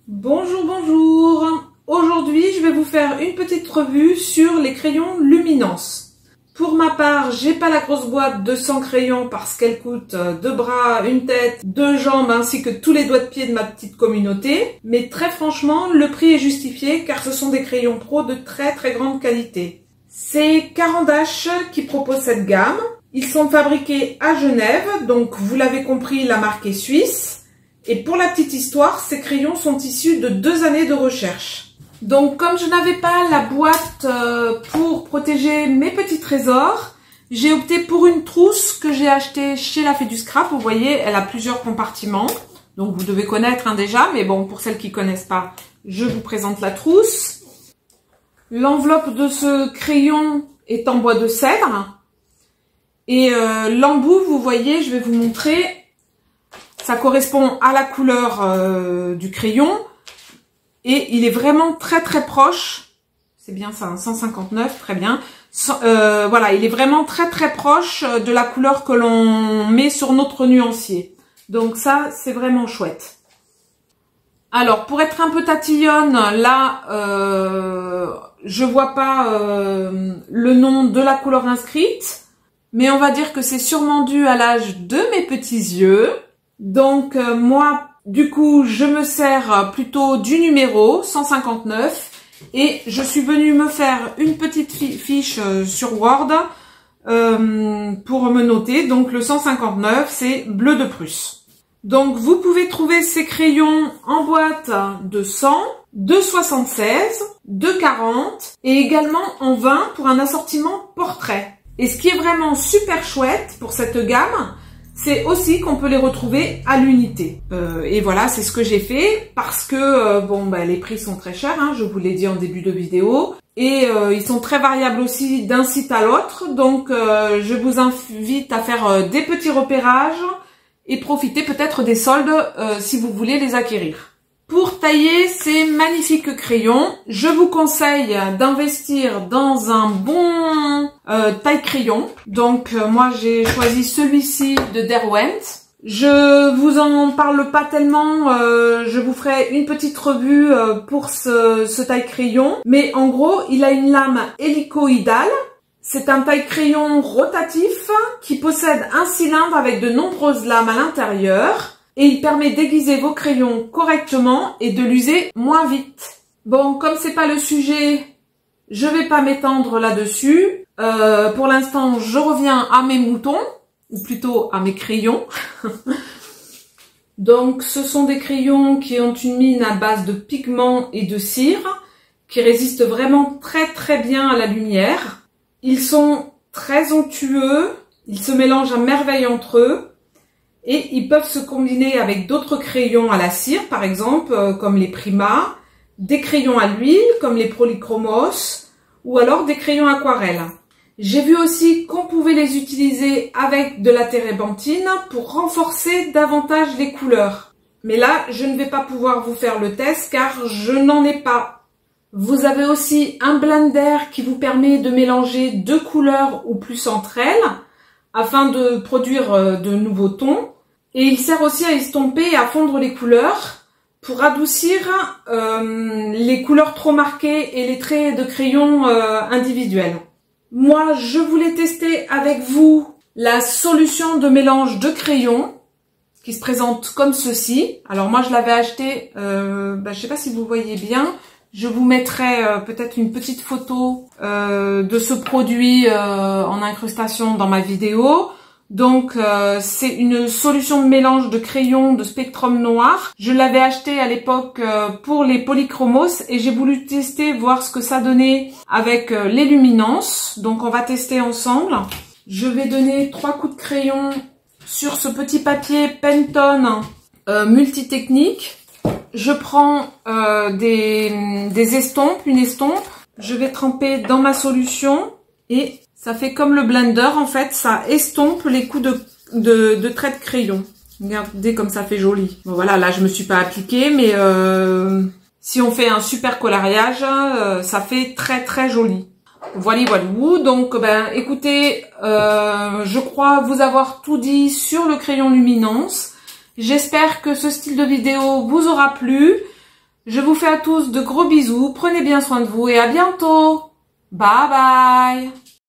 Bonjour, bonjour. Aujourd'hui, je vais vous faire une petite revue sur les crayons Luminance. Pour ma part, j'ai pas la grosse boîte de 100 crayons parce qu'elle coûte 2 bras, une tête, 2 jambes ainsi que tous les doigts de pied de ma petite communauté. Mais très franchement, le prix est justifié car ce sont des crayons pro de très grande qualité. C'est Caran d'Ache qui propose cette gamme. Ils sont fabriqués à Genève, donc vous l'avez compris, la marque est suisse. Et pour la petite histoire, ces crayons sont issus de 2 années de recherche. Donc comme je n'avais pas la boîte pour protéger mes petits trésors, j'ai opté pour une trousse que j'ai achetée chez La Fée du Scrap. Vous voyez, elle a plusieurs compartiments. Donc vous devez connaître déjà, mais bon, pour celles qui ne connaissent pas, je vous présente la trousse. L'enveloppe de ce crayon est en bois de cèdre. Et l'embout, vous voyez, je vais vous montrer. Ça correspond à la couleur du crayon et il est vraiment très proche. C'est bien ça, 159, très bien. Voilà, il est vraiment très proche de la couleur que l'on met sur notre nuancier. Donc ça, c'est vraiment chouette. Alors, pour être un peu tatillonne, là, je vois pas le nom de la couleur inscrite, mais on va dire que c'est sûrement dû à l'âge de mes petits yeux. Donc moi, du coup, je me sers plutôt du numéro 159 et je suis venue me faire une petite fiche sur Word pour me noter. Donc le 159, c'est bleu de Prusse. Donc vous pouvez trouver ces crayons en boîte de 100, de 76, de 40 et également en 20 pour un assortiment portrait. Et ce qui est vraiment super chouette pour cette gamme, c'est aussi qu'on peut les retrouver à l'unité. Et voilà, c'est ce que j'ai fait parce que les prix sont très chers, hein, je vous l'ai dit en début de vidéo. Et ils sont très variables aussi d'un site à l'autre. Donc je vous invite à faire des petits repérages et profiter peut-être des soldes si vous voulez les acquérir. Pour tailler ces magnifiques crayons, je vous conseille d'investir dans un bon taille-crayon. Donc moi j'ai choisi celui-ci de Derwent. Je vous en parle pas tellement, je vous ferai une petite revue pour ce taille-crayon. Mais en gros, il a une lame hélicoïdale. C'est un taille-crayon rotatif qui possède un cylindre avec de nombreuses lames à l'intérieur. Et il permet d'aiguiser vos crayons correctement et de l'user moins vite. Bon, comme c'est pas le sujet, je vais pas m'étendre là-dessus. Pour l'instant, je reviens à mes moutons, ou plutôt à mes crayons. Donc, ce sont des crayons qui ont une mine à base de pigments et de cire, qui résistent vraiment très bien à la lumière. Ils sont très onctueux, ils se mélangent à merveille entre eux. Et ils peuvent se combiner avec d'autres crayons à la cire, par exemple, comme les Prima, des crayons à l'huile, comme les Polychromos, ou alors des crayons aquarelles. J'ai vu aussi qu'on pouvait les utiliser avec de la térébenthine pour renforcer davantage les couleurs. Mais là, je ne vais pas pouvoir vous faire le test car je n'en ai pas. Vous avez aussi un blender qui vous permet de mélanger 2 couleurs ou plus entre elles, afin de produire de nouveaux tons. Et il sert aussi à estomper et à fondre les couleurs pour adoucir les couleurs trop marquées et les traits de crayon individuels. Moi, je voulais tester avec vous la solution de mélange de crayons qui se présente comme ceci. Alors moi, je l'avais acheté, je sais pas si vous voyez bien. Je vous mettrai peut-être une petite photo de ce produit en incrustation dans ma vidéo. Donc c'est une solution de mélange de crayons de spectrum noir. Je l'avais acheté à l'époque pour les Polychromos et j'ai voulu tester, voir ce que ça donnait avec les Luminance. Donc on va tester ensemble. Je vais donner 3 coups de crayon sur ce petit papier Pantone multitechnique. Je prends des estompes, une estompe. Je vais tremper dans ma solution et ça fait comme le blender, en fait, ça estompe les coups de trait de crayon. Regardez comme ça fait joli. Bon voilà, là je me suis pas appliquée, mais si on fait un super coloriage, ça fait très joli. Voilà. Donc écoutez, je crois vous avoir tout dit sur le crayon Luminance. J'espère que ce style de vidéo vous aura plu. Je vous fais à tous de gros bisous, prenez bien soin de vous et à bientôt. Bye bye.